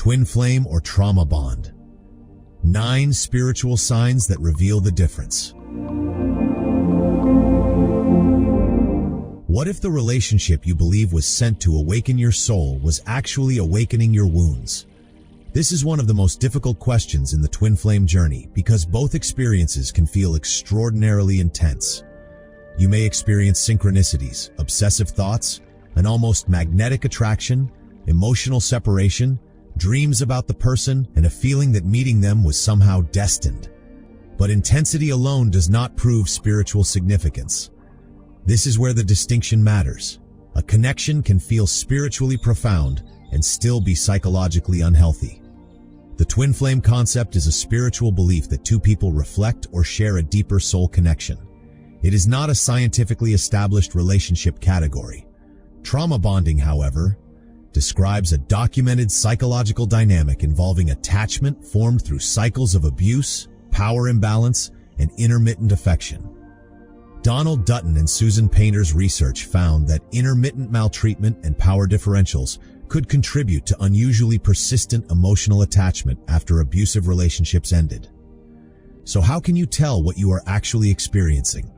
twin flame or trauma bond. 9 spiritual signs that reveal the difference. What if the relationship you believe was sent to awaken your soul was actually awakening your wounds? This is one of the most difficult questions in the twin flame journey because both experiences can feel extraordinarily intense. You may experience synchronicities, obsessive thoughts, an almost magnetic attraction, emotional separation, dreams about the person, and a feeling that meeting them was somehow destined. But intensity alone does not prove spiritual significance. This is where the distinction matters. A connection can feel spiritually profound and still be psychologically unhealthy. The twin flame concept is a spiritual belief that two people reflect or share a deeper soul connection. It is not a scientifically established relationship category. Trauma bonding, however, describes a documented psychological dynamic involving attachment formed through cycles of abuse, power imbalance, and intermittent affection. Donald Dutton and Susan Painter's research found that intermittent maltreatment and power differentials could contribute to unusually persistent emotional attachment after abusive relationships ended. So how can you tell what you are actually experiencing?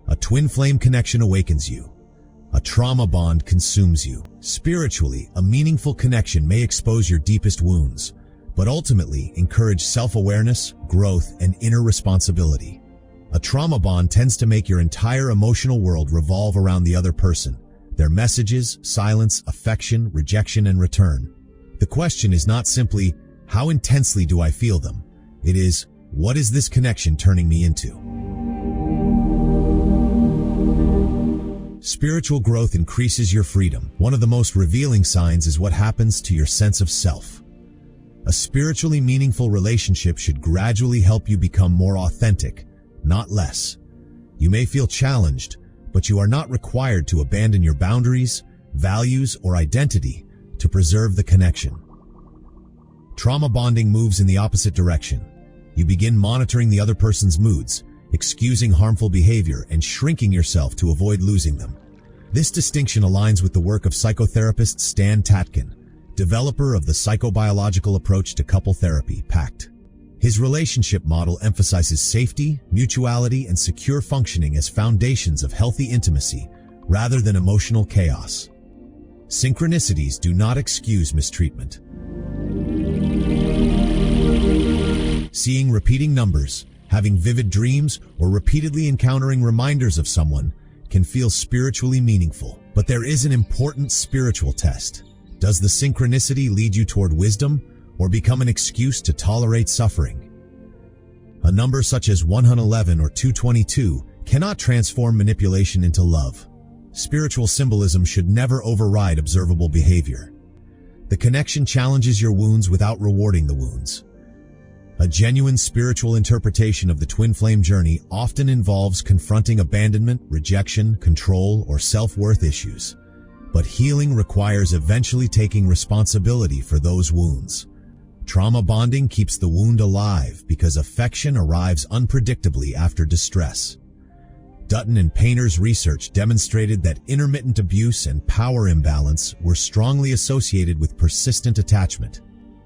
A twin flame connection awakens you. A trauma bond consumes you. Spiritually, a meaningful connection may expose your deepest wounds, but ultimately encourage self-awareness, growth, and inner responsibility. A trauma bond tends to make your entire emotional world revolve around the other person, their messages, silence, affection, rejection, and return. The question is not simply, how intensely do I feel them? It is, what is this connection turning me into? Spiritual growth increases your freedom. One of the most revealing signs is what happens to your sense of self. A spiritually meaningful relationship should gradually help you become more authentic, not less. You may feel challenged, but you are not required to abandon your boundaries, values, or identity to preserve the connection. Trauma bonding moves in the opposite direction. You begin monitoring the other person's moods, excusing harmful behavior, and shrinking yourself to avoid losing them. This distinction aligns with the work of psychotherapist Stan Tatkin, developer of the psychobiological approach to couple therapy, PACT. His relationship model emphasizes safety, mutuality, and secure functioning as foundations of healthy intimacy, rather than emotional chaos. Synchronicities do not excuse mistreatment. Seeing repeating numbers, having vivid dreams, or repeatedly encountering reminders of someone can feel spiritually meaningful. But there is an important spiritual test. Does the synchronicity lead you toward wisdom, or become an excuse to tolerate suffering? A number such as 111 or 222 cannot transform manipulation into love. Spiritual symbolism should never override observable behavior. The connection challenges your wounds without rewarding the wounds. A genuine spiritual interpretation of the twin flame journey often involves confronting abandonment, rejection, control, or self-worth issues. But healing requires eventually taking responsibility for those wounds. Trauma bonding keeps the wound alive because affection arrives unpredictably after distress. Dutton and Painter's research demonstrated that intermittent abuse and power imbalance were strongly associated with persistent attachment.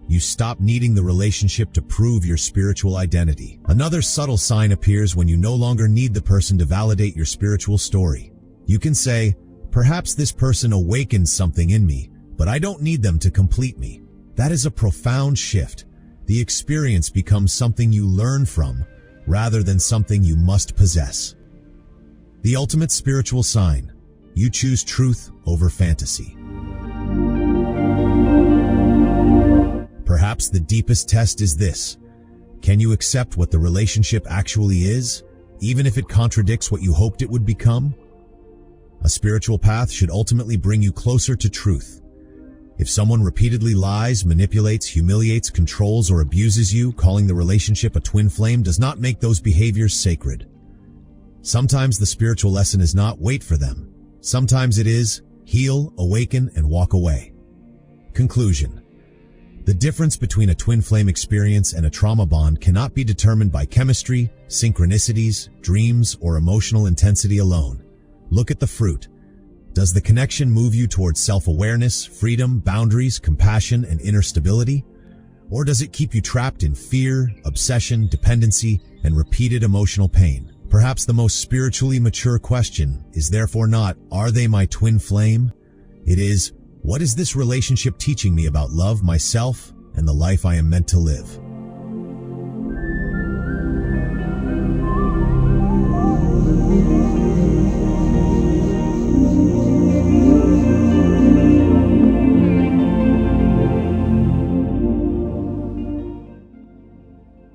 You stop needing the relationship to prove your spiritual identity. Another subtle sign appears when you no longer need the person to validate your spiritual story. You can say, perhaps this person awakened something in me, but I don't need them to complete me. That is a profound shift. The experience becomes something you learn from, rather than something you must possess. The ultimate spiritual sign: you choose truth over fantasy. Perhaps the deepest test is this: can you accept what the relationship actually is, even if it contradicts what you hoped it would become? A spiritual path should ultimately bring you closer to truth. If someone repeatedly lies, manipulates, humiliates, controls, or abuses you, calling the relationship a twin flame does not make those behaviors sacred. Sometimes the spiritual lesson is not wait for them. Sometimes it is heal, awaken, and walk away. Conclusion: the difference between a twin flame experience and a trauma bond cannot be determined by chemistry, synchronicities, dreams, or emotional intensity alone. Look at the fruit. Does the connection move you towards self-awareness, freedom, boundaries, compassion, and inner stability? Or does it keep you trapped in fear, obsession, dependency, and repeated emotional pain? Perhaps the most spiritually mature question is therefore not, are they my twin flame? It is, what is this relationship teaching me about love, myself, and the life I am meant to live?